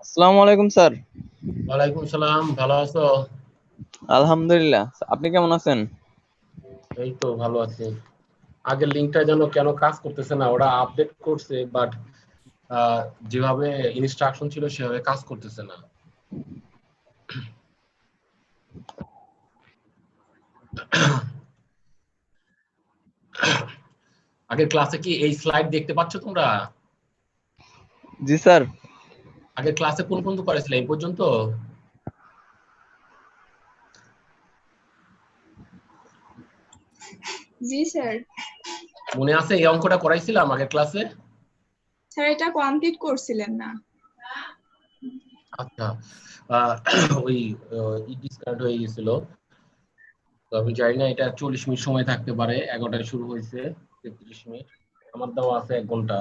আসসালামু আলাইকুম স্যার। ওয়ালাইকুম সালাম, ভালো আছো? আলহামদুলিল্লাহ, আপনি কেমন আছেন? এই তো ভালো আছি। আগের লিংকটা যেন কেন কাজ করতেছে না, ওরা আপডেট করছে বাট যেভাবে ইনস্ট্রাকশন ছিল সেভাবে কাজ করতেছে না। আগের ক্লাসে কি এই স্লাইড দেখতে পাচ্ছ তোমরা? জি স্যার। আগের ক্লাসে কোন পর্যন্ত করেছিলে এই পর্যন্ত? জি স্যার। মনে আছে এই অঙ্কটা করাইছিলাম আগের ক্লাসে? স্যার এটা কমপ্লিট করছিলেন না। আচ্ছা, ওই ডিসকানেক্ট হয়ে গেছিল। তো আমি জানি না, এটা 40 মিনিট সময় থাকতে পারে। 11টায় শুরু হয়েছে, 33 মিনিট। আমার দেওয়া আছে 1 ঘন্টা।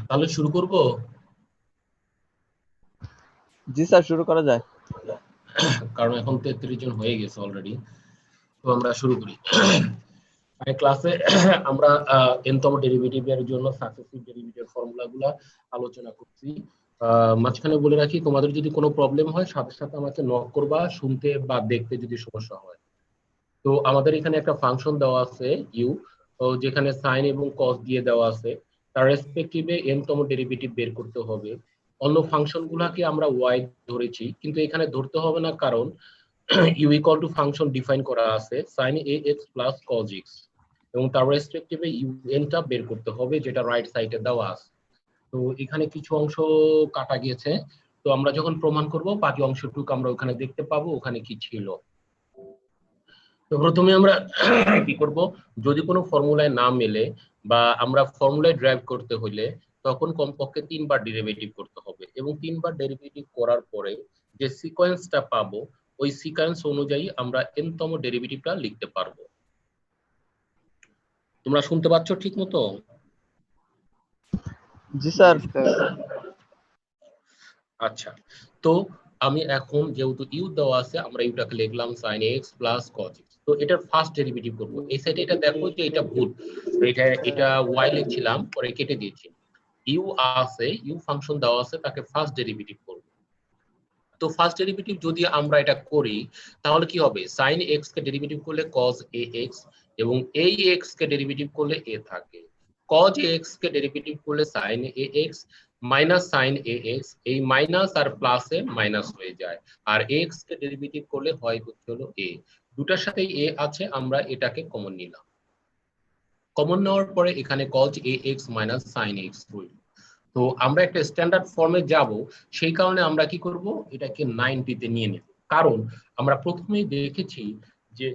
তাহলে শুরু করব। জি স্যার, শুরু করা যায়। কারণ এখন 33 জন হয়ে গেছে অলরেডি। তো আমরা শুরু করি। আগের ক্লাসে আমরা এনতম ডেরিভেটিভের জন্য সাকসেসিভ ডেরিভেটিভ ফর্মুলাগুলো আলোচনা করছি। মাঝখানে বলে রাখি, তোমাদের যদি কোনো প্রবলেম হয় সাথে সাথে আমাকে নক করবা, শুনতে বা দেখতে যদি সমস্যা হয়। তো আমাদের এখানে একটা ফাংশন দেওয়া আছে ইউ, যেখানে সাইন এবং কস দিয়ে দেওয়া আছে। তার রেসপেক্টিভে এনতম ডেরিভেটিভ বের করতে হবে। অন্য ফাংশন গুলাকে আমরা ওয়াই ধরেছি, কিন্তু এখানে ধরতে হবে না, কারণ u equal to function define করা আছে sin ax plus cos x, এবং তার রেসপেক্টিভে ইউ এনটা বের করতে হবে, যেটা রাইট সাইডে দেওয়া আছে। তো এখানে কিছু অংশ কাটা গিয়েছে। তো আমরা যখন প্রমাণ করব বাকি অংশটুকু আমরা ওখানে দেখতে পাবো ওখানে কি ছিল। তো প্রথমে আমরা কি করব, যদি কোনো ফর্মুলায় না মেলে বা আমরা ফর্মুলায় ড্রাইভ করতে হলে তখন কমপক্ষে 3বার ডেরিভেটিভ করতে হবে, এবং 3বার ডেরিভেটিভ করার পরে যে সিকোয়েন্সটা পাবো ওই সিকোয়েন্স অনুযায়ী আমরা এনতম ডেরিভেটিভটা লিখতে পারবো। তোমরা শুনতে পাচ্ছ ঠিক মতো? জি স্যার। আচ্ছা, তো আমি এখন যেহেতু ইউ দেওয়া আছে, আমরা ইউটাকে লিখলাম sin x plus cos x। তো এটার ফার্স্ট ডেরিভেটিভ করব। এই সাইডে এটা দেখো যে এটা ভুল, এটা y লিখছিলাম, পরে কেটে দিয়েছি। ইউ আছে, ইউ ফাংশন দেওয়া আছে, তাকে ফার্স্ট ডেরিভেটিভ করব। তো ফার্স্ট ডেরিভেটিভ যদি আমরা এটা করি তাহলে কি হবে, sin x কে ডেরিভেটিভ করলে cos ax, এবং এই x কে ডেরিভেটিভ করলে a থাকে। cos ax কে ডেরিভেটিভ করলে sin ax minus sin ax, এই মাইনাস আর প্লাসে মাইনাস হয়ে যায়। আর x কে ডেরিভেটিভ করলে হয় হচ্ছে হলো a। দুটার সাথে a আছে, আমরা এটাকে কমন নিলাম। কমন নেওয়ার পরে এখানে cos ax minus sin x রইল। তো আমরা একটা স্ট্যান্ডার্ড ফর্মে যাব, সেই কারণে আমরা কি করব, এটাকে 90 তে নিয়ে নেব। কারণ আমরা প্রথমেই দেখেছি যে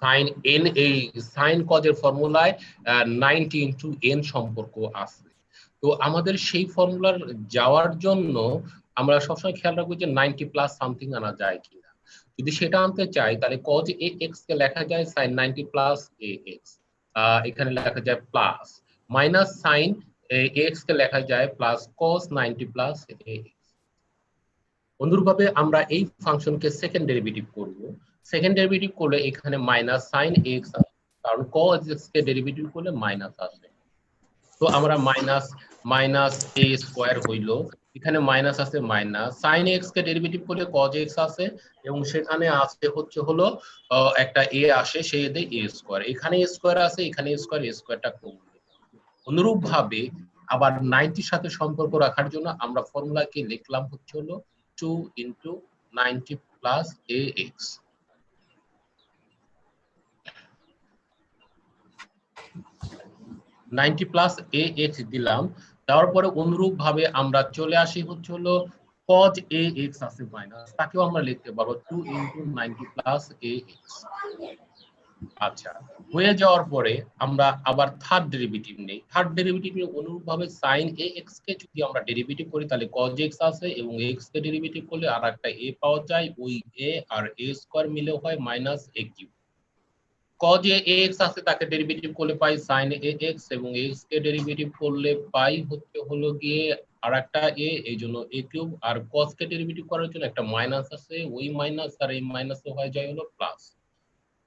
সাইন এন, এই সাইন কজের ফর্মুলায় 90 ইনটু এন সম্পর্ক আছে। তো আমাদের সেই ফর্মুলার যাওয়ার জন্য আমরা সবসময় খেয়াল রাখবো যে 90 প্লাস সামথিং আনা যায় কিনা। যদি সেটা আনতে চাই তাহলে cos এ এক্স কে লেখা যায় sin 90 প্লাস এ এক্স, এখানে লেখা যায় প্লাস, মাইনাস সাইন এক্স কে লেখা যায় প্লাস cos 90 প্লাস এ এক্স। অনুরূপভাবে আমরা এই ফাংশনকে সেকেন্ড ডেরিভেটিভ করব। সেকেন্ড ডেরিভেটিভ করলে এখানে মাইনাস সাইন এক্স আসে, কারণ cos x কে ডেরিভেটিভ করলে মাইনাস আসে। তো আমরা মাইনাস মাইনাস এ স্কয়ার হইল, এখানে মাইনাস আছে, মাইনাস সাইন এক্স কে ডেরিভেটিভ করলে cos x আছে, এবং সেখানে আছে হচ্ছে হলো একটা এ আসে, সেই এ স্কয়ার, এখানে স্কয়ার আছে, এখানে স্কয়ার, স্কয়ারটা কমবে। অনুরূপ ভাবে আবার 90 সাথে সম্পর্ক রাখার জন্য আমরা ফর্মুলাকে লিখলাম হচ্ছে হলো 2 ইনটু 90 প্লাস এ এক্স। 90 প্লাস এ এক্স দিলাম, দেওয়ার পরে অনুরূপ ভাবে আমরা চলে আসি হচ্ছে হলো cos এ এক্স আছে মাইনাস, তাকেও আমরা লিখতে পারবো 2 ইনটু 90 প্লাস এ এক্স। আচ্ছা, হয়ে যাওয়ার পরে আমরা আবার থার্ড ডেরিভেটিভ নেই। থার্ড ডেরিভেটিভ নিয়ে অনুরূপ ভাবে sin ax কে যদি আমরা ডেরিভেটিভ করি তাহলে cos x আছে, এবং x কে ডেরিভেটিভ করলে আর একটা a পাওয়া যায়, ওই a আর a স্কয়ার মিলে হয় minus a cube. cos ax আছে, তাকে ডেরিভেটিভ করলে পাই sin ax, এবং x কে ডেরিভেটিভ করলে পাই হচ্ছে হলো গিয়ে আর একটা a, এই জন্য a কিউব। আর cos কে ডেরিভেটিভ করার জন্য একটা মাইনাস আছে, ওই মাইনাস আর এই মাইনাসে হয়ে যায় হলো প্লাস।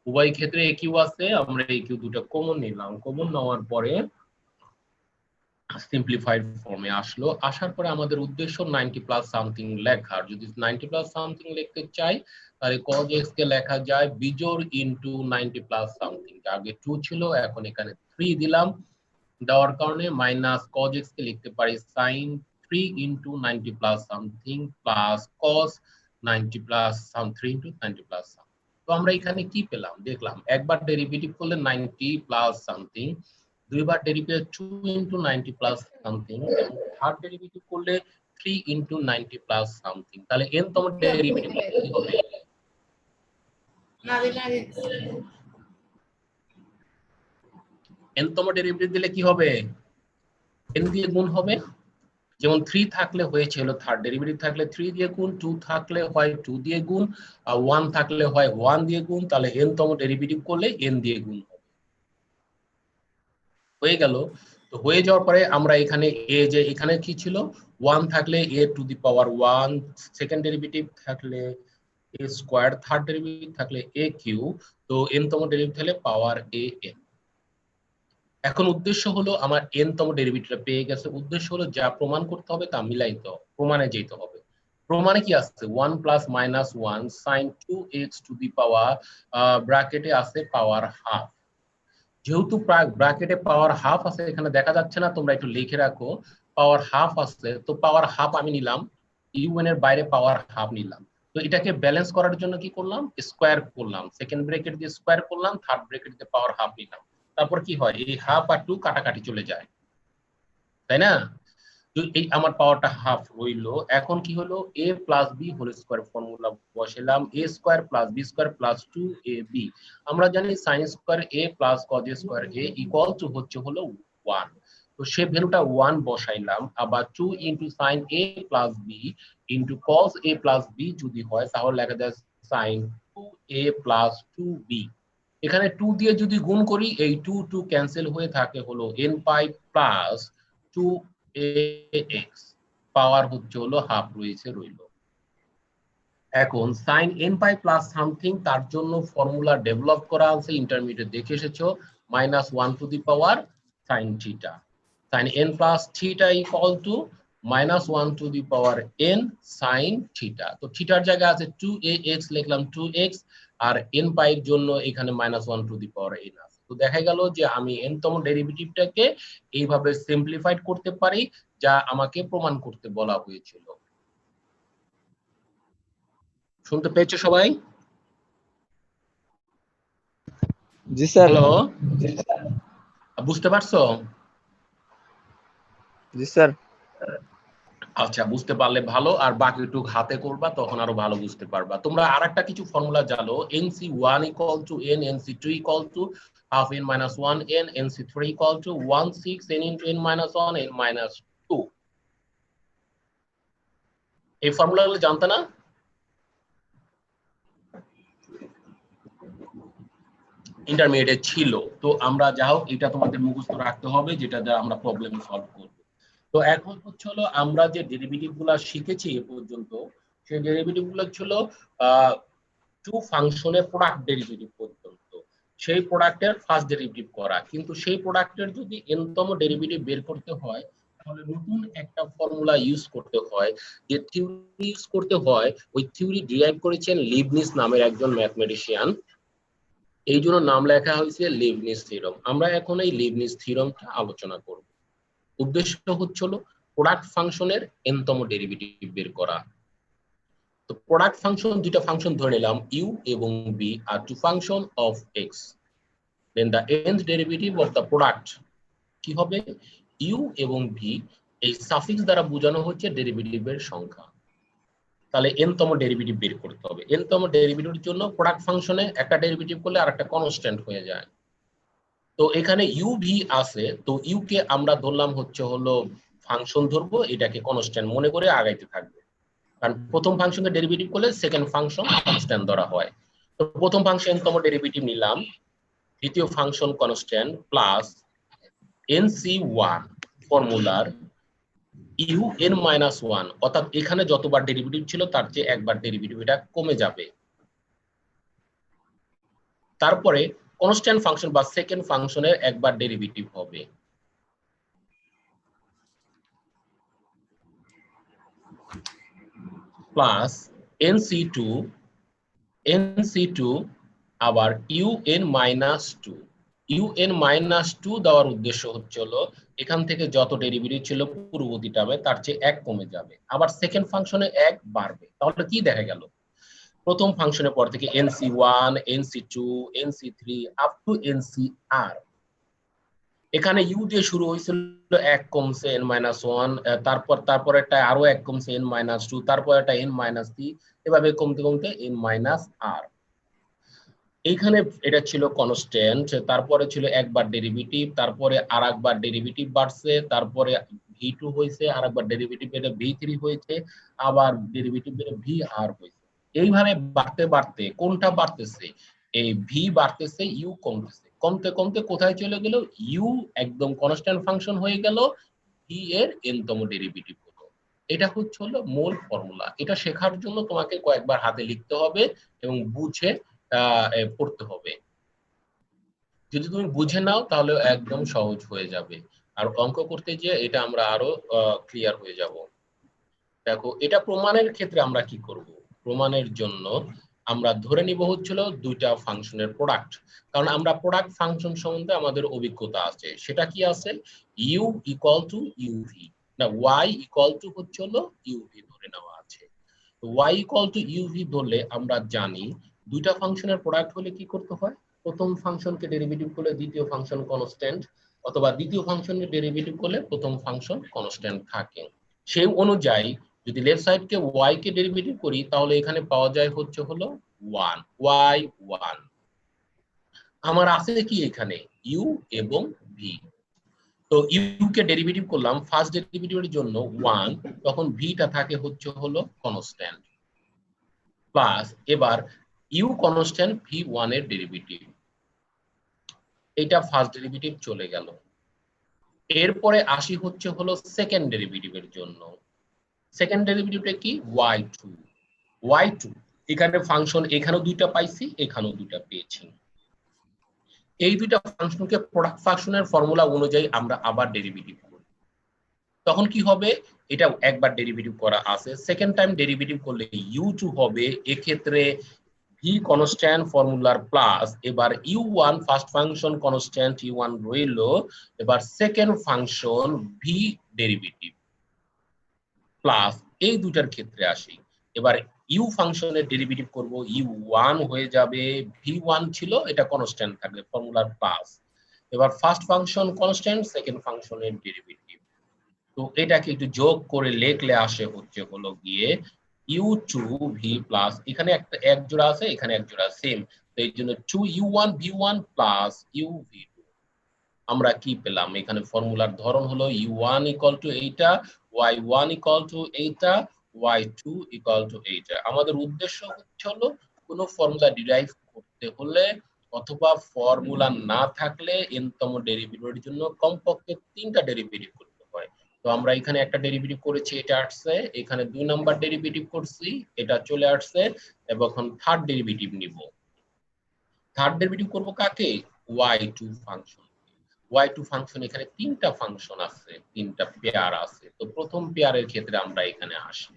উভয় ক্ষেত্রে a কিউ আছে, আমরা a কিউ দুটো কমন নিলাম। কমন নেওয়ার পরে সিম্পলিফাইড ফর্মে আসলো। আসার পরে আমাদের উদ্দেশ্য 90 প্লাস সামথিং লেখার। যদি 90 প্লাস সামথিং লিখতে চাই তাহলে cos x কে লেখা যায় বিজোড় ইনটু 90 প্লাস সামথিং। আগে 2 ছিল, এখন এখানে 3 দিলাম, দেওয়ার কারণে মাইনাস cos x কে লিখতে পারি sin 3 into 90 plus something plus cos 90 plus some 3 into 90 plus some. তো আমরা এখানে কি পেলাম দেখলাম, একবার ডেরিভেটিভ করলে 90 প্লাস সামথিং, দুইবার ডেরিভেটিভ 2 ইনটু 90 প্লাস সামথিং, এবং থার্ড ডেরিভেটিভ করলে 3 ইনটু 90 প্লাস সামথিং। তাহলে n তম ডেরিভেটিভ কি হবে? n তম ডেরিভেটিভ দিলে কি হবে? n দিয়ে গুণ হবে। যেমন 3 থাকলে হয়েছিল থার্ড ডেরিভেটিভ থাকলে 3 দিয়ে গুণ, 2 থাকলে হয় 2 দিয়ে গুণ, আর 1 থাকলে হয় 1 দিয়ে গুণ। তাহলে n তম ডেরিভেটিভ করলে n দিয়ে গুণ হবে। হয়ে গেল। তো হয়ে যাওয়ার পরে আমরা এখানে a, যে এখানে কি ছিল 1 থাকলে a two the power 1, second derivative থাকলে a স্কয়ার, থার্ড ডেরিভেটিভ থাকলে a কিউ, তো n তম ডেরিভেটিভ থাকলে পাওয়ার a n। এখন উদ্দেশ্য হলো আমার n তম ডেরিভেটিভটা পেয়ে গেছে, উদ্দেশ্য হলো যা প্রমাণ করতে হবে তা মিলাইতে হবে, প্রমাণে যেতে হবে। প্রমাণে কি আছে 1 plus minus 1 sin 2x to the power ব্র্যাকেটে আছে পাওয়ার হাফ। যেহেতু ব্র্যাকেটে পাওয়ার হাফ আছে, এখানে দেখা যাচ্ছে না, তোমরা একটু লিখে রাখো, পাওয়ার হাফ আছে, তো পাওয়ার হাফ আমি নিলাম, ইউএন এর বাইরে পাওয়ার হাফ নিলাম। তো এটাকে ব্যালেন্স করার জন্য কি করলাম, স্কয়ার করলাম, সেকেন্ড ব্র্যাকেট দিয়ে স্কয়ার করলাম, থার্ড ব্র্যাকেট দিয়ে পাওয়ার হাফ নিলাম। তারপর কি হয়, এই হাফ আর 2 কাটাকাটি চলে যায়, তাই না? তো এই আমার পাওয়ারটা হাফ রইলো। এখন কি হলো, a plus B whole square formula বসাইলাম, a square plus B square plus 2ab। আমরা জানি sin square a plus cos square a equal to হচ্ছে হলো 1। তো সেই ভ্যালুটা 1 বসাইলাম। আবার 2 into sin a plus b into cos a plus b যদি হয় তাহলে লেখা যায় sin 2a প্লাস 2b। এখানে 2 দিয়ে যদি গুণ করি এই 2 2 ক্যান্সেল হয়ে থাকে হলো n পাই প্লাস 2ax, পাওয়ার হচ্ছে হলো হাফ রইল। এখন sin n পাই প্লাস সামথিং, তার জন্য ফর্মুলা ডেভেলপ করা আছে, ইন্টারমিডিয়েট দেখে এসেছো, -1 two the power sin theta. sin n plus theta equal to -1 two the power n sin theta. তো থিটার জায়গায় আছে 2ax, লিখলাম 2x, আর n পাই এর জন্য এখানে -1 টু দি পাওয়ার n আছে। তো দেখা গেল যে আমি n তম ডেরিভেটিভটাকে এইভাবে সিম্পলিফাইড করতে পারি, যা আমাকে প্রমাণ করতে বলা হয়েছিল। শুনতে পেয়েছো সবাই? জি স্যার। হ্যালো, বুঝতে পারছো? জি স্যার। আচ্ছা, বুঝতে পারলে ভালো, আর বাকিটুকু হাতে করবা, তখন আরো ভালো বুঝতে পারবা। তোমরা আরেকটা কিছু ফর্মুলা জানো, nc1 equal to n, nc2 equal to half n minus 1 n, nc3 equal to 1/6 n into n minus 1 n minus 2। এই ফর্মুলাগুলো জানতে না? ইন্টারমিডিয়েটে ছিল। তো আমরা যা হোক, এটা তোমাদের মুখস্থ রাখতে হবে, যেটা দ্বারা আমরা প্রবলেম সলভ করব। তো এখন হচ্ছে হলো আমরা যে ডেরিভেটিভ গুলা শিখেছি এ পর্যন্ত, সেই ডেরিভেটিভ গুলো ছিল টু ফাংশনের প্রোডাক্ট ডেরিভেটিভ পর্যন্ত। সেই প্রোডাক্টের ফার্স্ট ডেরিভেটিভ করা, কিন্তু সেই প্রোডাক্টের যদি n তম ডেরিভেটিভ বের করতে হয় তাহলে নতুন একটা ফর্মুলা ইউজ করতে হয়, যে থিওরি ইউজ করতে হয়। ওই থিওরি ডিরাইভ করেছেন লিবনিজ নামের একজন ম্যাথমেটিশিয়ান, এই জন্য নাম লেখা হয়েছে লিবনিজ থিওরাম। আমরা এখন এই লিবনিজ থিওরামটা আলোচনা করব। উদ্দেশ্য হচ্ছিল প্রোডাক্ট ফাংশনের n তম ডেরিভেটিভ বের করা। তো প্রোডাক্ট ফাংশন, দুইটা ফাংশন ধরে নিলাম u এবং b আর two function of x, then the nth derivative of the product কি হবে, ইউ এবং ভি এই সাফিক্স দ্বারা বোঝানো হচ্ছে ডেরিভেটিভের সংখ্যা। তাহলে n তম ডেরিভেটিভ বের করতে হবে। n তম ডেরিভেটিভের জন্য প্রোডাক্ট ফাংশনে একটা ডেরিভেটিভ করলে আরেকটা কনস্ট্যান্ট হয়ে যায়। তো এখানে ইউ ভি আছে, তো ইউ কে আমরা ধরলাম হচ্ছে হলো ফাংশন ধরবো, এটাকে কনস্ট্যান্ট মনে করে আগাইতে থাকবে। কারণ প্রথম ফাংশনকে ডেরিভেটিভ করলে সেকেন্ড ফাংশন কনস্ট্যান্ট ধরা হয়। তো প্রথম ফাংশন তম ডেরিভেটিভ নিলাম, দ্বিতীয় ফাংশন কনস্ট্যান্ট প্লাস nc1 ফর্মুলার ইউ n মাইনাস ওয়ান, অর্থাৎ এখানে যতবার ডেরিভেটিভ ছিল তার চেয়ে একবার ডেরিভেটিভ এটা কমে যাবে। তারপরে কনস্ট্যান্ট ফাংশন বা সেকেন্ড ফাংশনের একবার ডেরিভেটিভ হবে, প্লাস nc2 আবার un minus two. un minus two দেওয়ার উদ্দেশ্য হচ্ছে হলো এখান থেকে যত ডেরিভেটিভ ছিল পূর্ববর্তী টার্মে তার চেয়ে এক কমে যাবে, আবার সেকেন্ড ফাংশনে এক বাড়বে। তাহলে কি দেখা গেল, প্রথম ফাংশনের পর থেকে nc1 nc2 nc3 up to ncr, এখানে ইউ দিয়ে শুরু হয়েছিল এক কমছে n মাইনাস ওয়ান, তারপর একটা আরো এক কমছে n মাইনাস টু, তারপর একটা n মাইনাস থ্রি, এভাবে কমতে কমতে n মাইনাস আর। এইখানে এটা ছিল কনস্ট্যান্ট, তারপরে ছিল একবার ডেরিভেটিভ, তারপরে আর একবার ডেরিভেটিভ বাড়ছে, তারপরে ভি2 হয়েছে, আর একবার ডেরিভেটিভ বেড়ে ভি3 হয়েছে, আবার ডেরিভেটিভ বেড়ে ভি আর হয়েছে। এইভাবে বাড়তে বাড়তে কোনটা বাড়তেছে, এই ভি বাড়তেছে, ইউ কমতেছে, কমতে কমতে কোথায় চলে গেল, ইউ একদম কনস্ট্যান্ট ফাংশন হয়ে গেল, ভি এর n তম ডেরিভেটিভ হলো। এটা হচ্ছে হলো মূল ফর্মুলা। এটা শেখার জন্য তোমাকে কয়েকবার হাতে লিখতে হবে এবং বুঝে পড়তে হবে। যদি তুমি বুঝে নাও তাহলে একদম সহজ হয়ে যাবে, আর অঙ্ক করতে গিয়ে এটা আমরা আরো ক্লিয়ার হয়ে যাব। দেখো, এটা প্রমাণের ক্ষেত্রে আমরা কি করব, প্রমাণের জন্য আমরা ধরে নিব হচ্ছিল দুইটা ফাংশনের প্রোডাক্ট, কারণ আমরা প্রোডাক্ট ফাংশন সম্বন্ধে আমাদের অভিজ্ঞতা আছে। সেটা কি আছে, ইউ ইকুয়াল টু ইউভি, না ওয়াই ইকুয়াল টু হচ্ছে হলো ইউভি ধরে নেওয়া আছে। তো ওয়াই ইকুয়াল টু ইউভি ধরলে আমরা জানি দুইটা ফাংশনের প্রোডাক্ট হলে কি করতে হয়, প্রথম ফাংশনকে ডেরিভেটিভ করলে দ্বিতীয় ফাংশন কনস্ট্যান্ট, অথবা দ্বিতীয় ফাংশনের ডেরিভেটিভ করলে প্রথম ফাংশন কনস্ট্যান্ট থাকে। সেই অনুযায়ী যদি লেফট সাইডকে ওয়াই কে ডেরিভেটিভ করি তাহলে এখানে পাওয়া যায় হচ্ছে হলো 1 y1। আমার আছে কি এখানে ইউ এবং ভি, তো ইউ কে ডেরিভেটিভ করলাম ফার্স্ট ডেরিভেটিভের জন্য 1, তখন ভিটা থাকে হচ্ছে হলো কনস্ট্যান্ট, প্লাস এবার ইউ কনস্ট্যান্ট v1 এর ডেরিভেটিভ, এটা ফার্স্ট ডেরিভেটিভ চলে গেল। এরপরে আসি হচ্ছে হলো সেকেন্ড ডেরিভেটিভের জন্য, সেকেন্ড ডেরিভেটিভটা কি y2 এখানে ফাংশন, এখানেও দুইটা পাইছি, এখানেও দুইটা পেয়েছি। এই দুইটা ফাংশনকে প্রোডাক্ট ফাংশনের ফর্মুলা অনুযায়ী আমরা আবার ডেরিভেটিভ করি, তখন কি হবে, এটা একবার ডেরিভেটিভ করা আছে, সেকেন্ড টাইম ডেরিভেটিভ করলে u2 হবে, এক্ষেত্রে ভি কনস্ট্যান্ট ফর্মুলার প্লাস এবার u1 first function constant u1 রইল, এবার second function V derivative plus এই দুটার ক্ষেত্রে আসি, এবার ইউ ফাংশনের ডেরিভেটিভ করব, u1 হয়ে যাবে, v1 ছিল এটা কনস্ট্যান্ট থাকবে ফর্মুলার প্লাস, এবার ফার্স্ট ফাংশন কনস্ট্যান্ট সেকেন্ড ফাংশনের ডেরিভেটিভ, তো এটাকে একটু যোগ করে লিখলে আসে হচ্ছে হলো গিয়ে u2 v প্লাস এখানে একটা এক জোড়া আছে, এখানে এক জোড়া সেম, তো এই জন্য 2u1 v1 প্লাস uv2। আমরা কি পেলাম, এখানে ফর্মুলার ধরন হলো u1 ইকুয়াল টু এইটা, y1 ইকুয়াল টু এইটা, y2 ইকুয়াল টু এইটা। আমাদের উদ্দেশ্য হচ্ছে হলো কোনো ফর্মুলা ডিরাইভ করতে হলে অথবা ফর্মুলা না থাকলে n তম ডেরিভেটিভের জন্য কমপক্ষে 3টা ডেরিভেটিভ করতে হয়। তো আমরা এখানে একটা ডেরিভেটিভ করেছি, এটা আসছে, এখানে 2 নাম্বার ডেরিভেটিভ করছি, এটা চলে আসছে, এবং এখন থার্ড ডেরিভেটিভ নিব। থার্ড ডেরিভেটিভ করব কাকে, y2 ফাংশন। y2 ফাংশন এখানে 3টা ফাংশন আছে, 3টা পেয়ার আছে, তো প্রথম পেয়ারের ক্ষেত্রে আমরা এখানে আসি।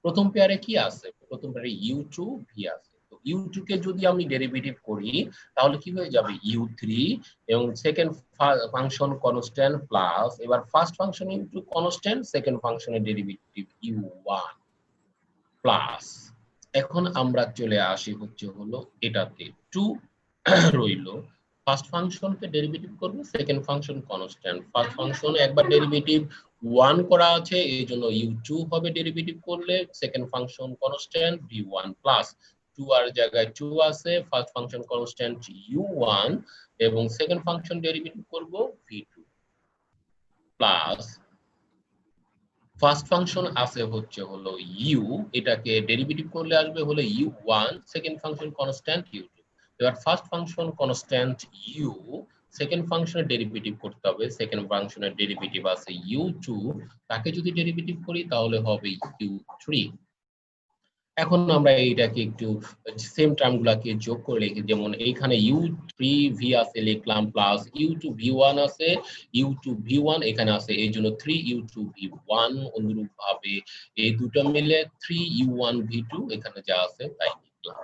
প্রথম পেয়ারে কি আছে, প্রথম পেয়ারে u2 v আছে, তো u2 কে যদি আমি ডেরিভেটিভ করি তাহলে কি হয়ে যাবে u3, এবং সেকেন্ড ফাংশন কনস্ট্যান্ট প্লাস এবার first function into constant second ফাংশনের ডেরিভেটিভ u1 প্লাস, এখন আমরা চলে আসি হচ্ছে হলো এটাতে 2 রইল, ফার্স্ট ফাংশনকে ডেরিভেটিভ করব, second function constant. First function একবার ডেরিভেটিভ 1 করা আছে, এই জন্য u2 হবে ডেরিভেটিভ করলে। Second function constant v1 plus 2 আর জায়গায় 2 আছে, ফার্স্ট ফাংশন কনস্ট্যান্ট u1 এবং সেকেন্ড ফাংশন ডেরিভেটিভ করব v2 প্লাস ফার্স্ট ফাংশন আছে হচ্ছে হলো u, এটাকে ডেরিভেটিভ করলে আসবে হলো u1, second function constant u2। এবার first function constant u, second ফাংশনের ডেরিভেটিভ করতে হবে, সেকেন্ড ফাংশনের ডেরিভেটিভ আছে u2, তাকে যদি ডেরিভেটিভ করি তাহলে হবে u3। এখন আমরা এইটাকে একটু সেম টার্মগুলোকে যোগ করে লিখি, যেমন এইখানে u3v আছে লিখলাম প্লাস u2v1 আছে, u2v1 এখানে আছে এই জন্য 3u2v1, অনুরূপ ভাবে এই দুটো মিলে 3u1v2 এখানে যা আছে তাই লিখলাম।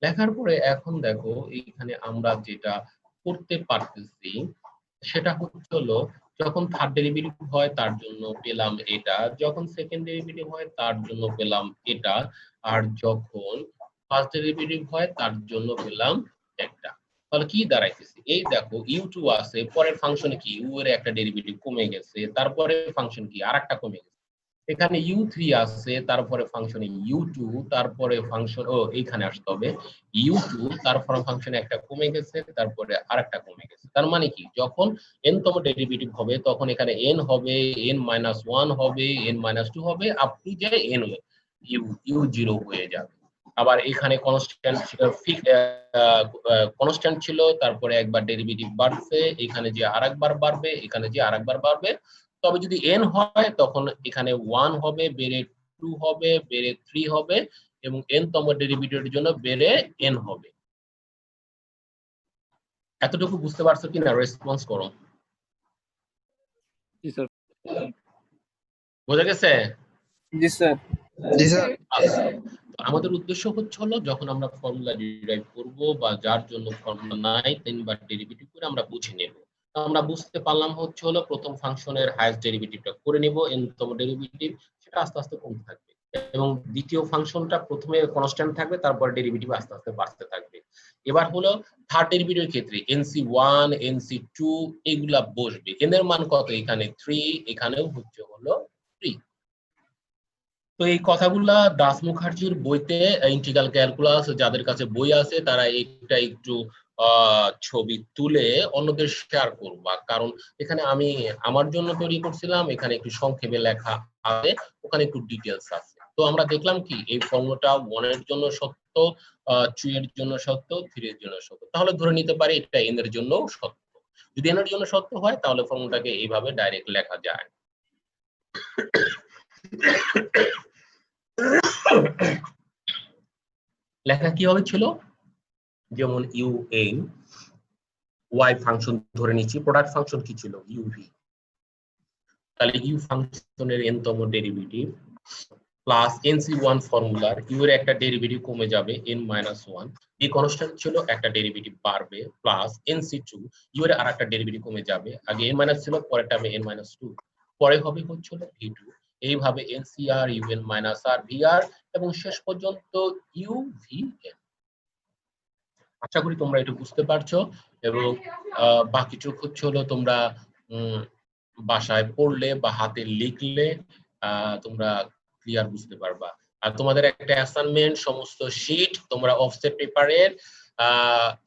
লেখার পরে এখন দেখো এইখানে আমরা যেটা করতে পারতেছি সেটা হচ্ছে হলো, যখন থার্ড ডেরিভেটিভ হয় তার জন্য পেলাম এটা, যখন সেকেন্ড ডেরিভেটিভ হয় তার জন্য পেলাম এটা, আর যখন ফার্স্ট ডেরিভেটিভ হয় তার জন্য পেলাম একটা। তাহলে কি দাঁড়াইতেছে, এই দেখো u2 আছে, পরের ফাংশনে কি u এর একটা ডেরিভেটিভ কমে গেছে, তারপরে ফাংশন কি আরেকটা কমে গেছে। এখানে u3 আছে, তারপরে ফাংশনে u2, তারপরে ফাংশন এইখানে আসতে হবে u2, তারপরে ফাংশনে একটা কমে গেছে, তারপরে আরেকটা কমে গেছে। তার মানে কি, যখন n তম ডেরিভেটিভ হবে তখন এখানে n হবে, n-1 হবে, n-2 হবে, আপ টু যে n u0 হয়ে যাবে। আবার এখানে কনস্ট্যান্ট কনস্ট্যান্ট ছিল, তারপরে একবার ডেরিভেটিভ বাড়ছে, এখানে যে আরেকবার বাড়বে, এখানে যে আরেকবার বাড়বে। তবে যদি n হয় তখন এখানে 1 হবে, বেড়ে 2 হবে, বেড়ে 3 হবে, এবং n তম ডেরিভেটিভের জন্য বেড়ে n হবে। এতটুকু বুঝতে পারছো কিনা? রেসপন্স করো। জি স্যার। বোঝা গেছে? জি স্যার। জি স্যার। আচ্ছা, আমাদের উদ্দেশ্য হচ্ছে হলো, যখন আমরা ফর্মুলা ডিরাইভ করব বা যার জন্য ফর্মুলা নাই তিনবার ডেরিভেটিভ করে আমরা বুঝে নেব। আমরা বুঝতে পারলাম হচ্ছে হলো, প্রথম ফাংশনের হাইয়েস্ট ডেরিভেটিভটা করে নিব, n তম ডেরিভেটিভ, সেটা আস্তে আস্তে কমতে থাকবে, এবং দ্বিতীয় ফাংশনটা প্রথমে কনস্ট্যান্ট থাকবে, তারপর ডেরিভেটিভ আস্তে আস্তে বাড়তে থাকবে। এবার হলো থার্ড ডেরিভেটিভের ক্ষেত্রে nc1 nc2 এগুলা বসবে, n এর মান কত, এখানে 3, এখানেও হচ্ছে হলো 3। তো এই কথাগুলা দাস মুখার্জির বইতে, ইন্টিগ্রাল ক্যালকুলাস, যাদের কাছে বই আছে তারা এটা একটু ছবি তুলে অন্যদের শেয়ার করবা, কারণ এখানে আমি আমার জন্য তৈরি করছিলাম, এখানে একটু সংক্ষেপে লেখা আছে, ওখানে একটু ডিটেলস আছে। তো আমরা দেখলাম কি, এই ফর্মুলাটা 1 এর জন্য সত্য, 2 এর জন্য সত্য, 3 এর জন্য সত্য, তাহলে ধরে নিতে পারি এটা n এর জন্য সত্য। যদি n এর জন্য সত্য হয় তাহলে ফর্মুলাটাকে এইভাবে ডাইরেক্ট লেখা যায়। লেখা কিভাবে ছিল, যেমন un y ফাংশন ধরে নিচ্ছি, প্রোডাক্ট ফাংশন কি ছিল uv, তাহলে u ফাংশনের n তম ডেরিভেটিভ প্লাস nc1 ফর্মুলার u এর একটা ডেরিভেটিভ কমে যাবে n-1, এই কনস্ট্যান্ট ছিল, একটা ডেরিভেটিভ বাড়বে, প্লাস nc2 u এর আরেকটা ডেরিভেটিভ কমে যাবে, আগে n- ছিল, পরেরটা হবে n-2, পরে হবে হচ্ছে v2, এইভাবে ncr un-r vr এবং শেষ পর্যন্ত uvn। আশা করি তোমরা এটা বুঝতে পারছো, এবং বাকিটুকু হচ্ছে হলো তোমরা বাসায় পড়লে বা হাতে লিখলে তোমরা ক্লিয়ার বুঝতে পারবা। আর তোমাদের একটা অ্যাসাইনমেন্ট, সমস্ত শীট তোমরা অফসেট পেপারের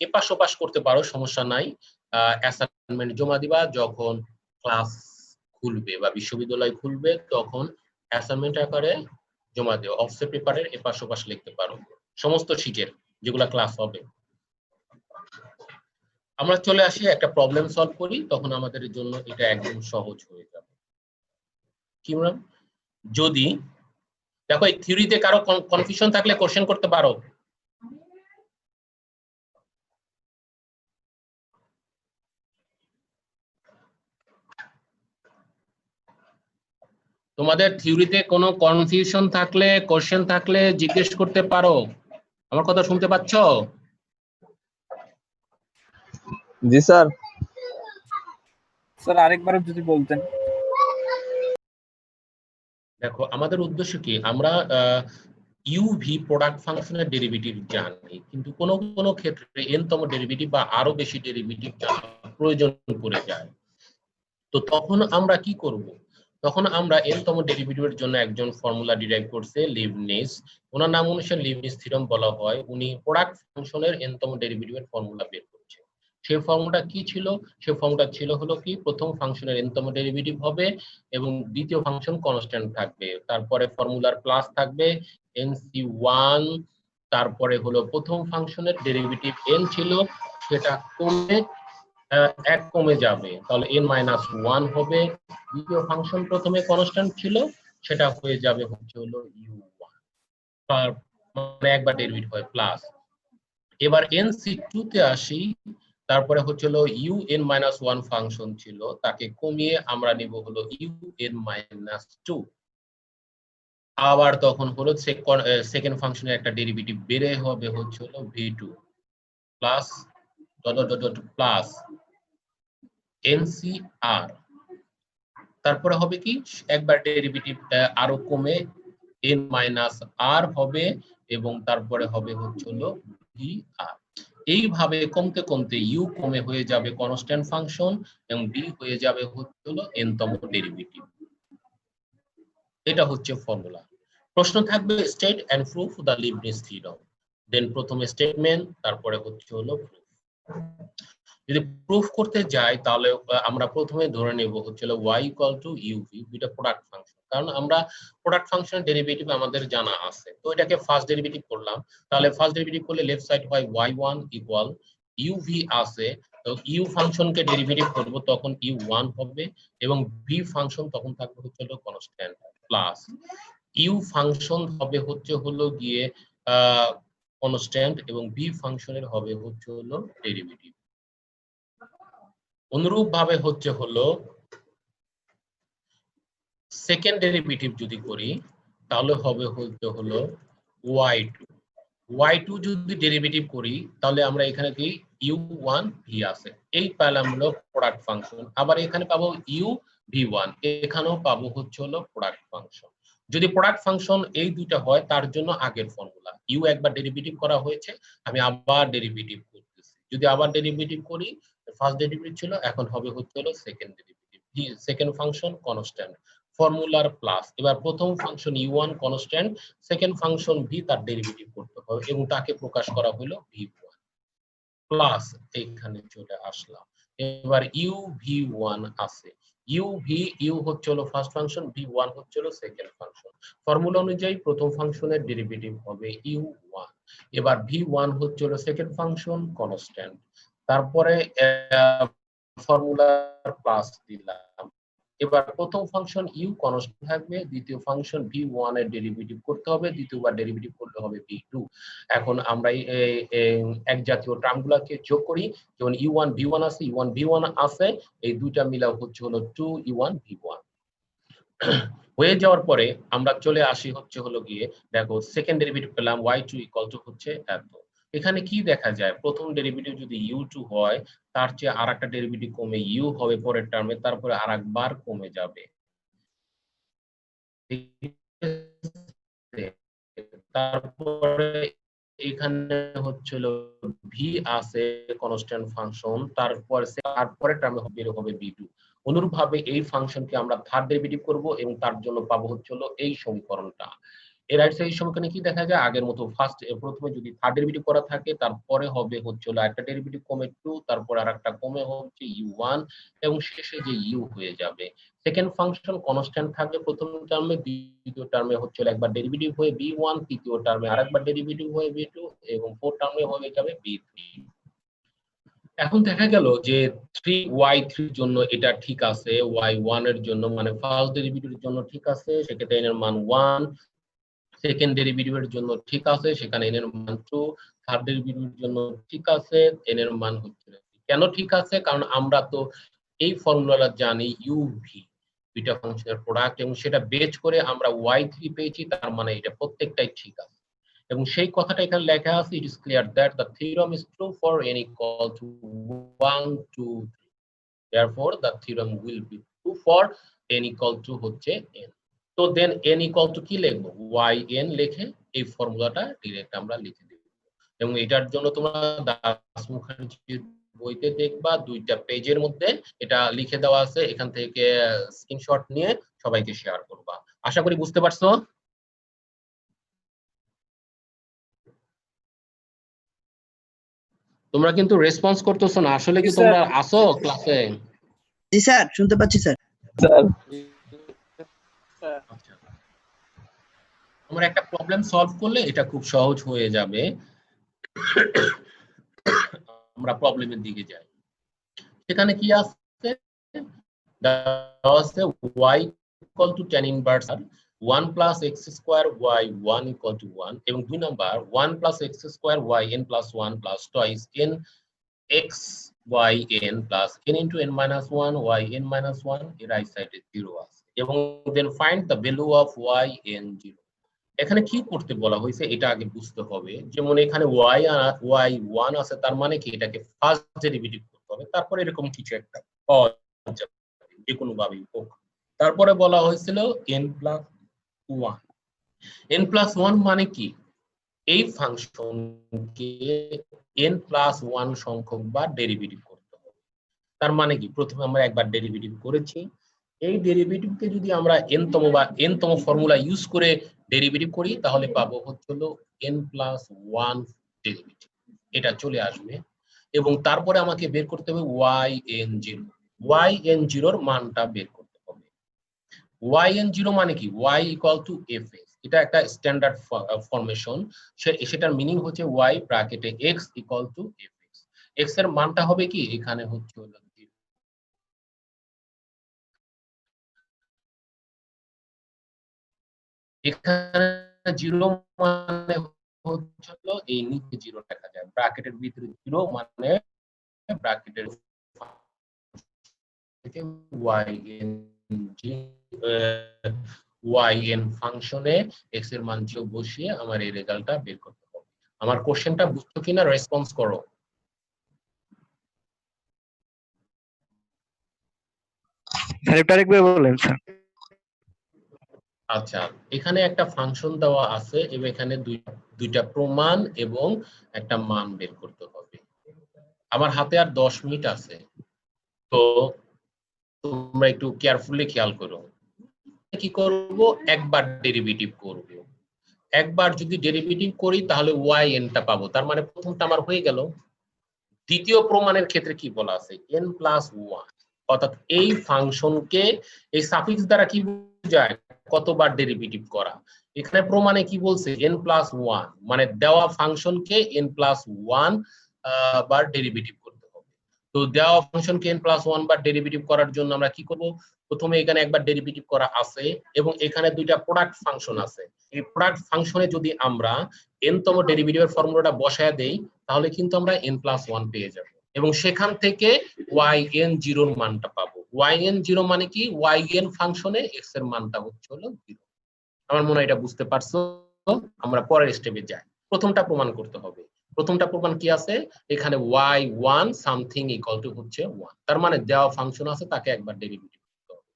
এপাশ ওপাশ করতে পারো, সমস্যা নাই। অ্যাসাইনমেন্ট জমা দিবা যখন ক্লাস খুলবে বা বিশ্ববিদ্যালয় খুলবে, তখন অ্যাসাইনমেন্ট আকারে জমা দিও, অফসেট পেপারের এপাশ ওপাশ লিখতে পারো সমস্ত শীটের যেগুলা ক্লাস হবে। আমরা চলে আসি একটা প্রবলেম সলভ করি, তখন আমাদের জন্য এটা একদম সহজ হয়ে যাবে। কি ম্যাম? যদি দেখো এই থিওরিতে কারো কনফিউশন থাকলে কোশ্চেন করতে পারো। তোমাদের থিওরিতে কোনো কনফিউশন থাকলে, কোশ্চেন থাকলে জিজ্ঞেস করতে পারো। আমার কথা শুনতে পাচ্ছ? জি স্যার। স্যার আরেকবার যদি বলতেন। দেখো আমাদের উদ্দেশ্য কি, আমরা ইউভি প্রোডাক্ট ফাংশনের ডেরিভেটিভ জানি, কিন্তু কোনো ক্ষেত্রে এনতম ডেরিভেটিভ বা আরো বেশি ডেরিভেটিভ জানার প্রয়োজন পড়ে যায়। তো তখন আমরা কি করব? তখন আমরা এনতম ডেরিভেটিভের জন্য একজন ফর্মুলা ডিরাইভ করছে লিবনিজ, ওনার নাম অনুসারে লিবনিজ থিওরেম বলা হয়। উনি প্রোডাক্ট ফাংশনের এনতম ডেরিভেটিভের ফর্মুলা বের করছে। সেই ফর্মুলাটা কি ছিল? সেই ফর্মুলা ছিল হলো কি, প্রথম ফাংশনের এনতম ডেরিভেটিভ হবে এবং দ্বিতীয় ফাংশন কনস্ট্যান্ট থাকবে, তারপরে ফর্মুলার প্লাস থাকবে nc1, তারপরে হলো প্রথম ফাংশনের ডেরিভেটিভ n ছিল, সেটা কমে 1 কমে যাবে, তাহলে n-1 হবে। দ্বিতীয় ফাংশন প্রথমে কনস্ট্যান্ট ছিল, সেটা হয়ে যাবে হচ্ছে হলো u1, মানে একবার ডেরিভেটিভ হয় প্লাস। এবার nc2 তে আসি, তারপরে হচ্ছে হলো un-1 ফাংশন ছিল, তাকে কমিয়ে আমরা নিব হলো un-2। আবার তখন হলো সেকেন্ড ফাংশনের একটা ডেরিভেটিভ বেড়ে হবে হচ্ছে হলো v2 প্লাস প্লাস NCR, তারপরে হবে কি, একবার ডেরিভেটিভ আরো কমে n-r হবে এবং তারপরে হবে হচ্ছে হলো VR। এইভাবে কমতে কমতে u কমে হয়ে যাবে কনস্ট্যান্ট ফাংশন এবং b হয়ে যাবে হচ্ছে হলো n-তম ডেরিভেটিভ। এটা হচ্ছে ফর্মুলা। প্রশ্ন থাকবে state and proof the Leibniz theorem, then প্রথমে স্টেটমেন্ট, তারপরে হচ্ছে হলো প্রুফ। যদি প্রুফ করতে যাই তাহলে আমরা প্রথমে ধরে নেব হচ্ছে y = uv, দুইটা প্রোডাক্ট ফাংশন, কারণ আমরা প্রোডাক্ট ফাংশনের ডেরিভেটিভ আমাদের জানা আছে। তো এটাকে ফার্স্ট ডেরিভেটিভ করলাম, তাহলে ফার্স্ট ডেরিভেটিভ করলে লেফট সাইড হয় y1 = uv আছে, তো u ফাংশনকে ডেরিভেটিভ করব তখন u1 হবে এবং v ফাংশন তখন থাকবে হচ্ছে হলো কনস্ট্যান্ট প্লাস u ফাংশন হবে হচ্ছে হলো গিয়ে কনস্ট্যান্ট এবং v ফাংশনের হবে হচ্ছে হলো ডেরিভেটিভ। অনুরূপ ভাবে হচ্ছে হলো সেকেন্ড ডেরিভেটিভ যদি করি তাহলে হবে হচ্ছে হলো y2 যদি ডেরিভেটিভ করি তাহলে আমরা এখানে কি u1 v আছে, এই পেলাম হলো প্রোডাক্ট ফাংশন। আবার এখানে পাবো uv1, এখানেও পাবো হচ্ছে হলো প্রোডাক্ট ফাংশন। যদি প্রোডাক্ট ফাংশন এই দুইটা হয় তার জন্য আগের ফর্মুলা, u একবার ডেরিভেটিভ করা হয়েছে, আমি আবার ডেরিভেটিভ করতেছি। যদি আবার ডেরিভেটিভ করি, ফার্স্ট ডেরিভেটিভ ছিল, এখন হবে হচ্ছে হলো second derivative, second function constant, ফর্মুলার প্লাস। এবার প্রথম function u1 constant, second function v তার ডেরিভেটিভ করতে হবে এবং তাকে প্রকাশ করা হলো v1 প্লাস, এইখানে চলে আসলাম। এবার uv1 আছে, u হচ্ছে হলো ফার্স্ট ফাংশন, v1 হচ্ছে হলো সেকেন্ড ফাংশন। ফর্মুলা অনুযায়ী প্রথম ফাংশনের ডেরিভেটিভ হবে u1, এবার v1 হচ্ছে হলো সেকেন্ড ফাংশন কনস্ট্যান্ট, তারপরে ফর্মুলার প্লাস দিলাম। এবার প্রথম ফাংশন u কনস্ট্যান্ট থাকবে, দ্বিতীয় ফাংশন v1 এর ডেরিভেটিভ করতে হবে, দ্বিতীয়বার ডেরিভেটিভ করলে হবে v2। এখন আমরা এই এক জাতীয় টার্মগুলোকে যোগ করি, যেমন u1 v1 আছে, u1 v1 আছে, এই দুইটা মিলা হচ্ছে হলো 2u1 v1। হয়ে যাওয়ার পরে আমরা চলে আসি হচ্ছে হলো গিয়ে, দেখো সেকেন্ড ডেরিভেটিভ পেলাম y2 = হচ্ছে এত। এখানে কি দেখা যায়, প্রথম ডেরিভেটিভ যদি u2 হয় তার চেয়ে আরেকটা ডেরিভেটিভ কমে u হবে পরের টার্মে, তারপরে আরেকবার কমে যাবে। তারপরে এখানে হচ্ছিল v আছে কনস্ট্যান্ট ফাংশন, তারপরে টার্মে বের হবে v2। অনুরূপ ভাবে এই ফাংশনকে আমরা থার্ড ডেরিভেটিভ করব এবং তার জন্য পাবো হচ্ছিল এই সমীকরণটা। এর রাইট সাইড সমীকরণে কি দেখা যায়, আগের মতো প্রথমে যদি থার্ড ডেরিভেটিভ করা থাকে তারপরে হবে হচ্ছিল একটা ডেরিভেটিভ কমে 2, তারপর আরেকটা কমে হচ্ছে u1 এবং শেষে যে u হয়ে যাবে। সেকেন্ড ফাংশন কনস্ট্যান্ট থাকবে প্রথম টার্মে, দ্বিতীয় টার্মে হচ্ছে একবার ডেরিভেটিভ হয়ে v1, তৃতীয় টার্মে আরেকবার ডেরিভেটিভ হয়ে v2 এবং ফোর্থ টার্মে হয়ে যাবে v3। এখন দেখা গেল যে 3y3 এর জন্য এটা ঠিক আছে, y1 এর জন্য মানে ফার্স্ট ডেরিভেটিভের জন্য ঠিক আছে, সেক্ষেত্রে n এর মান 1, সেকেন্ড ডেরিভেটিভের জন্য ঠিক আছে, সেখানে n এর মান 2, থার্ড ডেরিভেটিভের জন্য ঠিক আছে, n এর মান হচ্ছে। কেন ঠিক আছে? কারণ আমরা তো এই ফর্মুলাটা জানি uv দুইটা ফাংশনের প্রোডাক্ট এবং সেটা বেচ করে আমরা y3 পেয়েছি, তার মানে এটা প্রত্যেকটাই ঠিক আছে। এবং সেই কথাটা এখানে লেখা আছে, it is clear that the theorem is true for n equal to 1 2 3, therefore the theorem will be true for n equal to হচ্ছে n। তো দেন n ইকুয়াল টু কি লিখবো, yn লিখে এই ফর্মুলাটা ডিরেক্ট আমরা লিখে দেব। এবং এটার জন্য তোমরা দাস মুখার্জির বইতে দেখবা 2টা পেজের মধ্যে এটা লিখে দেওয়া আছে, এখান থেকে স্ক্রিনশট নিয়ে সবাইকে শেয়ার করবা। আশা করি বুঝতে পারছো। তোমরা কিন্তু রেসপন্স করতেছো না, আসলে কি জি, তোমরা স্যার। আসো ক্লাসে? জি স্যার, শুনতে পাচ্ছি স্যার। স্যার আচ্ছা, আমরা একটা প্রবলেম সলভ করলে এটা খুব সহজ হয়ে যাবে। আমরা প্রবলেমের দিকে যাই। সেখানে কি আছে, দেওয়া আছে y equal to tan inverse 1 plus x square y 1 equal to 1 এবং 2 number 1 plus x square y n plus 1 plus twice n x y n plus n into n minus 1 y n minus 1 এর right সাইডে 0 আছে এবং then find the value of y n 0। এখানে কি করতে বলা হয়েছে এটা আগে বুঝতে হবে। যেমন এখানে y 1 আছে, তার মানে কি এটাকে ফার্স্ট ডেরিভেটিভ করতে হবে, তারপর এরকম কিছু একটা পাওয়া যাবে যে কোনো ভাবেই হোক। তারপরে বলা হয়েছিল n plus 1। n plus 1 মানে কি, এই ফাংশনকে n plus 1 সংখ্যক বার ডেরিভেটিভ করতে হবে। তার মানে কি, প্রথমে আমরা একবার ডেরিভেটিভ করেছি, এই ডেরিভেটিভকে যদি আমরা n তম বা n তম ফর্মুলা ইউজ করে ডেরিভেটিভ করি তাহলে পাবো হলো n plus 1 ডেরিভেটিভ, এটা চলে আসবে। এবং তারপরে আমাকে বের করতে হবে yn0, yn0 এর মানটা বের করতে হবে। yn0 মানে কি, y equal to fx, এটা একটা স্ট্যান্ডার্ড ফরমেশন। সেটার মিনিং হচ্ছে y ব্র্যাকেটে x equal to fx, x এর মানটা হবে কি এখানে হচ্ছে হলো 0। এখানে 0 মানে হচ্ছে হলো এই নিচে 0 লেখা যায়, ব্র্যাকেটের ভিতরে 0 মানে ব্র্যাকেটের থেকে yn ফাংশনে x এর মান 0 বসিয়ে আমার এই রেজাল্টটা বের করতে হবে। আমার কোশ্চেনটা বুঝছো কিনা রেসপন্স করো। স্যার একটু আরেকবার বলেন স্যার। আচ্ছা, এখানে একটা ফাংশন দেওয়া আছে এবং এখানে দুইটা প্রমাণ এবং একটা মান বের করতে হবে। আমার হাতে আর 10 মিনিট আছে, তো তোমরা একটু কেয়ারফুলি খেয়াল করো। কি করব, একবার ডেরিভেটিভ করব। একবার যদি ডেরিভেটিভ করি তাহলে yn টা পাবো, তার মানে প্রথমটা আমার হয়ে গেল। দ্বিতীয় প্রমাণের ক্ষেত্রে কি বলা আছে, n plus 1, অর্থাৎ এই ফাংশনকে এই সাফিক্স দ্বারা কি বোঝায়, কতবার ডেরিভেটিভ করা। এখানে প্রমাণে কি বলছে, n plus 1 মানে দেওয়া ফাংশনকে n plus 1 বার ডেরিভেটিভ করতে হবে। তো দেওয়া ফাংশনকে n plus 1 বার ডেরিভেটিভ করার জন্য আমরা কি করব, প্রথমে এখানে একবার ডেরিভেটিভ করা আছে এবং এখানে দুইটা প্রোডাক্ট ফাংশন আছে। এই প্রোডাক্ট ফাংশনে যদি আমরা n তম ডেরিভেটিভের ফর্মুলাটা বসায় দেই তাহলে কিন্তু আমরা n plus 1 পেয়ে যাব এবং সেখান থেকে yn0 এর মানটা পাবো। yn0 মানে কি, yn ফাংশনে x এর মানটা হচ্ছে হলো 0। আমার মনে হয় এটা বুঝতে পারছো। আমরা পরের স্টেপে যাই। প্রথমটা প্রমাণ করতে হবে। প্রথমটা প্রমাণ কি আছে, এখানে y1 সামথিং ইকুয়াল টু হচ্ছে 1, তার মানে দেওয়া ফাংশন আছে তাকে একবার ডেরিভেটিভ করতে হবে।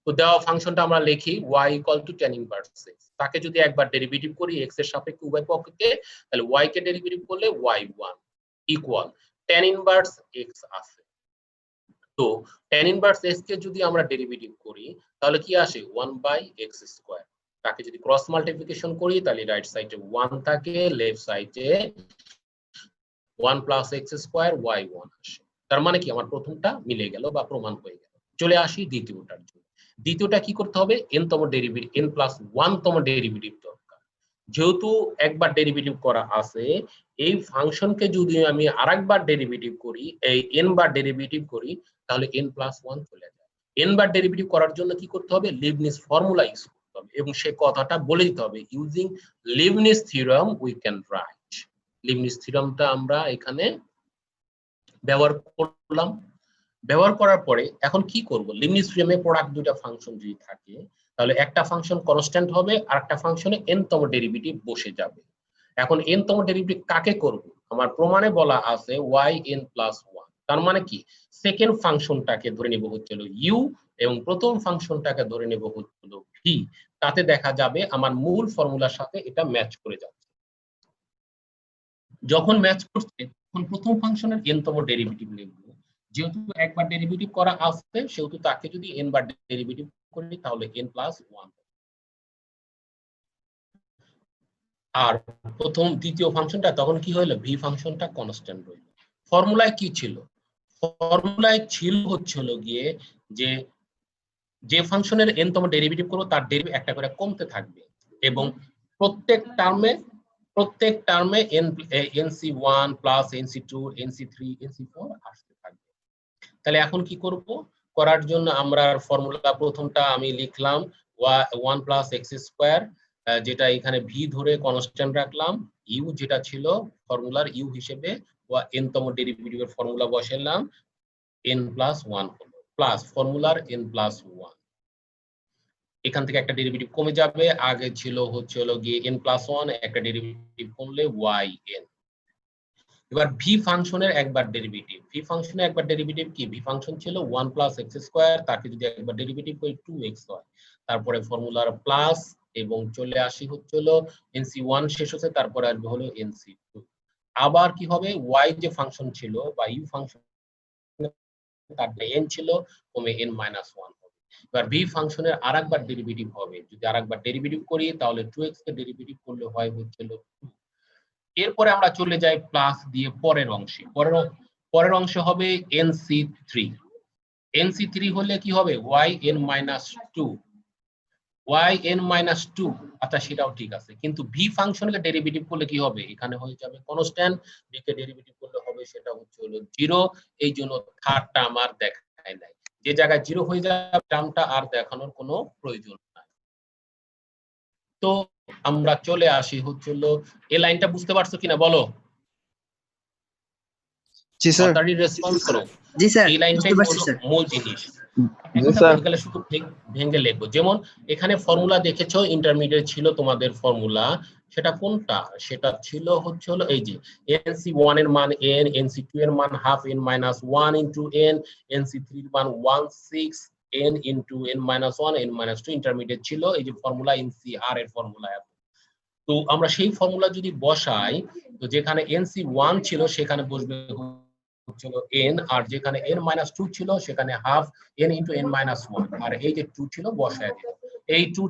তো দেওয়া ফাংশনটা আমরা লিখি y equal to tan inverse x, তাকে যদি একবার ডেরিভেটিভ করি x এর সাপেক্ষে উভয় পক্ষকে, তাহলে y কে ডেরিভেটিভ করলে y1 equal tan inverse x আছে। তো tan ইনভার্স x কে যদি আমরা ডেরিভেটিভ করি তাহলে কি আসে, 1/x স্কয়ার। তাকে যদি ক্রস মাল্টিপ্লিকেশন করি তাহলে রাইট সাইডে 1 থাকে, লেফট সাইডে 1 প্লাস x স্কয়ার y1 আসে। তার মানে কি আমার প্রথমটা মিলে গেল বা প্রমাণ হয়ে গেল। চলে আসি দ্বিতীয়টার জন্য। দ্বিতীয়টা কি করতে হবে, n তম ডেরিভেটিভ, n প্লাস 1 তম ডেরিভেটিভ দরকার। যেহেতু একবার ডেরিভেটিভ করা আছে, এই ফাংশনকে যদি আমি আরেকবার ডেরিভেটিভ করি, এই n বার ডেরিভেটিভ করি তাহলে n প্লাস 1 চলে যায়। n বার ডেরিভেটিভ করার জন্য কি করতে হবে, লিবনিজ ফর্মুলা ইউজ করতে হবে এবং সেই কথাটা বলে দিতে হবে, using Leibniz theorem we can write. Leibniz থিওরামটা আমরা এখানে ব্যবহার করলাম। ব্যবহার করার পরে এখন কি করব, লিবনিজ থিওরামে প্রোডাক্ট দুটো ফাংশন যদি থাকে তাহলে একটা ফাংশন কনস্ট্যান্ট হবে আর একটা ফাংশনে n তম ডেরিভেটিভ বসে যাবে। এখন n তম ডেরিভেটিভ কাকে করব, আমার প্রমাণে বলা আছে yn plus 1, তার মানে কি সেকেন্ড ফাংশনটাকে ধরে নেব হচ্ছিল ইউ এবং প্রথম ফাংশনটাকে ধরে নেব হচ্ছিল ভি, তাতে দেখা যাবে আমার মূল ফর্মুলার সাথে এটা ম্যাচ করে যাচ্ছে। যখন ম্যাচ করছে তখন প্রথম ফাংশনের n তম ডেরিভেটিভ লিখব, যেহেতু একবার ডেরিভেটিভ করা আসছে সেহেতু তাকে যদি n বার ডেরিভেটিভ করি তাহলে n প্লাস 1, আর প্রথম দ্বিতীয় ফাংশনটা তখন কি হলো ভি ফাংশনটা কনস্ট্যান্ট রইল। ফর্মুলায় কি ছিল, ফর্মুলায় ছিল হচ্ছিল গিয়ে যে ফাংশনের n তম ডেরিভেটিভ করব তার ডেরিভেটিভ একটা করে কমতে থাকবে এবং প্রত্যেক টার্মে nc1 plus nc2 nc3 nc4 আসতে থাকবে। তাহলে এখন কি করব, করার জন্য আমরা ফর্মুলা প্রথমটা আমি লিখলাম 1 প্লাস এক্স স্কোয়ার, যেটা এখানে ভি ধরে কনস্ট্যান্ট রাখলাম, ইউ যেটা ছিল ফর্মুলার ইউ হিসেবে n তম ডেরিভেটিভের ফর্মুলা বসালাম n প্লাস 1 হলো প্লাস ফর্মুলার n প্লাস 1, এখান থেকে একটা ডেরিভেটিভ কমে যাবে, আগে ছিল হলো গিয়ে n প্লাস 1, একটা ডেরিভেটিভ কমলে yn। এবার ভি ফাংশনের একবার ডেরিভেটিভ কি, ভি ফাংশন ছিল 1 প্লাস এক্স স্কোয়ার, তাকে যদি একবার ডেরিভেটিভ করি 2x হয়, তারপরে ফর্মুলার প্লাস এবং চলে আসি হলো nc1 শেষ হচ্ছে, তারপরে আসবে হলো nc2। আবার কি হবে, y যে ফাংশন ছিল বা u ফাংশন তার n ছিল কমে n মাইনাস 1 হবে। এবার ভি ফাংশনের আরেকবার ডেরিভেটিভ হবে, যদি আরেকবার ডেরিভেটিভ করি তাহলে 2x কে ডেরিভেটিভ করলে হয় হচ্ছিল 2। এরপরে আমরা চলে যাই প্লাস দিয়ে পরের অংশে, পরের অংশ হবে nc3 হলে কি হবে yn মাইনাস 2, আচ্ছা সেটাও ঠিক আছে, কিন্তু ভি ফাংশনকে ডেরিভেটিভ করলে কি হবে, এখানে হয়ে যাবে কনস্ট্যান্ট, ভি কে ডেরিভেটিভ করলে হবে সেটা হলো 0, এই জন্য থার্ড টার্ম আর দেখায় নাই, যে জায়গায় 0 হয়ে যাবে টার্মটা আর দেখানোর কোনো প্রয়োজন নাই। তো আমরা চলে আসি হচ্ছিল, এই লাইনটা বুঝতে পারছো কিনা বলো? জি স্যার। তাড়াতাড়ি রেসপন্স করো। জি স্যার, এই লাইনটাই বুঝতে পারছি হলো স্যার। মূল জিনিস। জি এখন স্যার। গেলে শুধু ভেঙে লিখবো, যেমন এখানে ফর্মুলা দেখেছো ইন্টারমিডিয়েট ছিল তোমাদের ফর্মুলা, সেটা কোনটা, সেটা ছিল হলো এই যে nc1 এর মান n, nc2 এর মান half n minus 1 into n, nc3 এর মান 1/6 n into n minus 1 n minus 2 intermediate ছিল এই যে ফর্মুলা ncr এর ফর্মুলা। তো আমরা সেই ফর্মুলা যদি বসাই, তো যেখানে nc1 ছিল সেখানে বসবে হচ্ছিল n, আর যেখানে n মাইনাস 2 ছিল সেখানে half n into n minus 1, আর এই যে 2 ছিল বসায় দিলাম, এই 2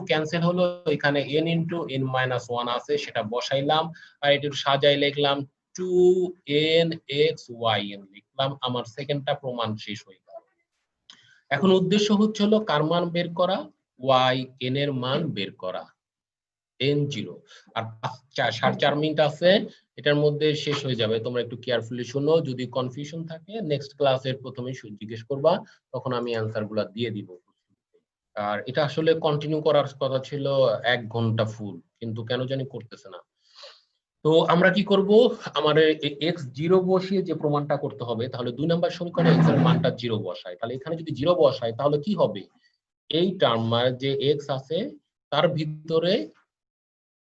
ক্যান্সেল হলো, এখানে n ইনটু n মাইনাস 1 আছে সেটা বসাইলাম, আর এটা সাজাই লিখলাম 2nxyn লিখলাম, আমার সেকেন্ডটা প্রমাণ শেষ হয়ে গেল। এখন উদ্দেশ্য হলো কার মান বের করা, yn এর মান বের করা n0, আর 4.5 মিনিট আছে, এটার মধ্যে শেষ হয়ে যাবে, তোমরা একটু কেয়ারফুলি শোনো, যদি কনফিউশন থাকে নেক্সট ক্লাসের প্রথমে জিজ্ঞেস করবা, তখন আমি অ্যানসার গুলা দিয়ে দিব। আর এটা আসলে কন্টিনিউ করার কথা ছিল 1 ঘন্টা ফুল, কিন্তু কেন জানি করতেছে না। তো আমরা কি করব, আমাদের x0 বসিয়ে যে প্রমাণটা করতে হবে, তাহলে 2 নম্বর সমীকরণে x এর মানটা 0 বসাই, তাহলে এখানে যদি 0 বসাই তাহলে কি হবে, এই টার্ম যে x আছে তার ভিতরে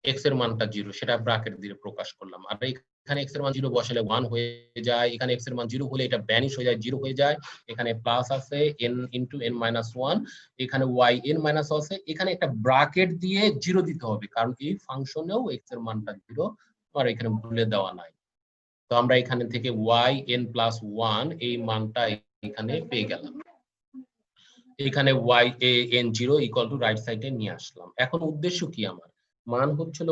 x এর মানটা 0, সেটা ব্র্যাকেট দিয়ে প্রকাশ করলাম, আর এখানে x এর মান 0 বসালে 1 হয়ে যায়, এখানে x এর মান 0 হলে এটা ভ্যানিশ হয়ে যায়, 0 হয়ে যায়, এখানে প্লাস আছে n ইনটু n মাইনাস 1, এখানে yn মাইনাস আছে, এখানে একটা ব্র্যাকেট দিয়ে 0 দিতে হবে, কারণ এই ফাংশনেও x এর মানটা 0 আর এখানে ভুলে দেওয়া নাই। তো আমরা এখানে থেকে yn প্লাস 1 এই মানটা এখানে পেয়ে গেলাম, এখানে yn0 ইকুয়াল টু রাইট সাইডে নিয়ে আসলাম। এখন উদ্দেশ্য কি, আমার মান হচ্ছিল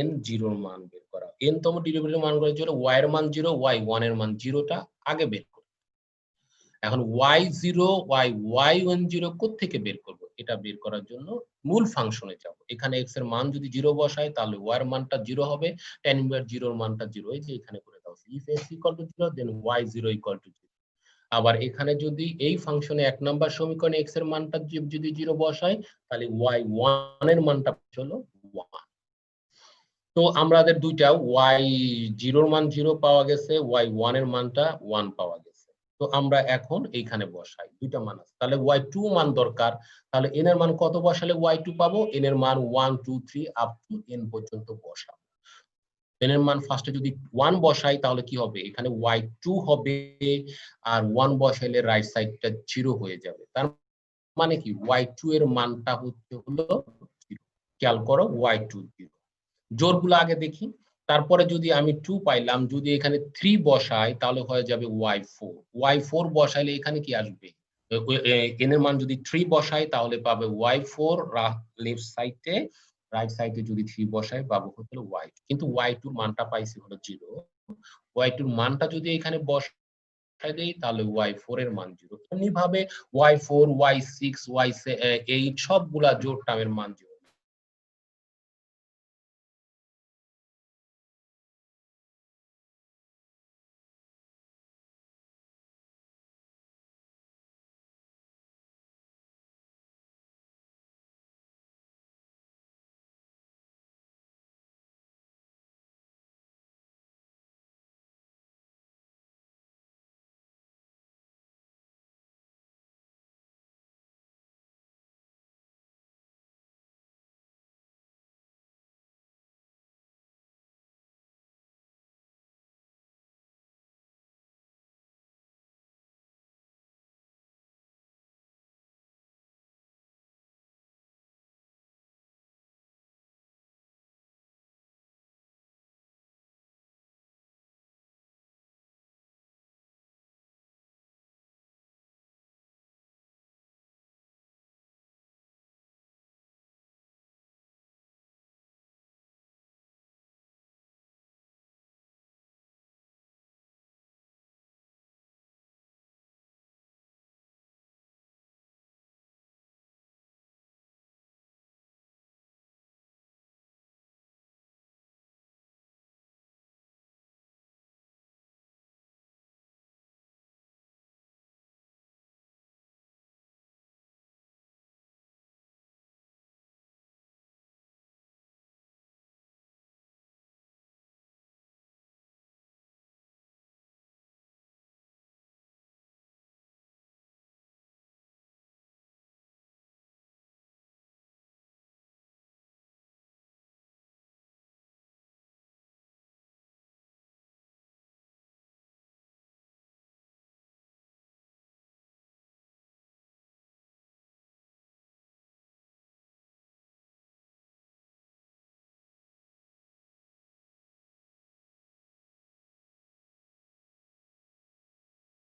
yn0 এর মান বের করা, n তম ডেরিভেটিভ মান করার জন্য y এর মান 0, y1 এর মান 0টা আগে বের করব। এখন y0 yn0 কোত্থেকে বের করব, এটা বের করার জন্য মূল ফাংশনে যাব, এখানে x এর মান যদি 0 বসাই তাহলে y এর মানটা 0 হবে, tan ইনভার্স 0 এর মানটা 0, এই যে এখানে করে দাও, if x equal to 0 then y0 equal to 0। আবার এখানে যদি এই ফাংশনে 1 নাম্বার সমীকরণে x এর মানটা যদি 0 বসাই তাহলে y1 এর মানটা হলো 1। তো আমাদের দুইটা y0 এর মান 0 পাওয়া গেছে, y1 এর মানটা 1 পাওয়া গেছে। তো আমরা এখন এইখানে বসাই, দুইটা মান আছে, তাহলে y2 মান দরকার, তাহলে n এর মান কত বসালে y2 পাবো, n এর মান 1 2 3 আপ টু n পর্যন্ত বসাবো। n এর মান ফার্স্টে যদি 1 বসাই তাহলে কি হবে, এখানে y2 হবে, আর 1 বসাইলে রাইট সাইডটা 0 হয়ে যাবে। তার মানে কি y2 এর মানটা হলো 0। খেয়াল করো y2 0। জোড়গুলো আগে দেখি, তারপরে যদি আমি 2 পাইলাম, যদি এখানে 3 বসাই তাহলে হয়ে যাবে y4 বসাইলে এখানে কি আসবে, n এর মান যদি 3 বসাই তাহলে পাবে y4, লেফট সাইডে, রাইট সাইডে যদি 3 বসাই পাবো হলো y2, কিন্তু y2 মানটা পাইছি হলো 0। y2 মানটা যদি এখানে বসাই দেই তাহলে y4 এর মান 0। এমনি ভাবে y4, y6, y8 সবগুলা জোড় টার্মের মান 0।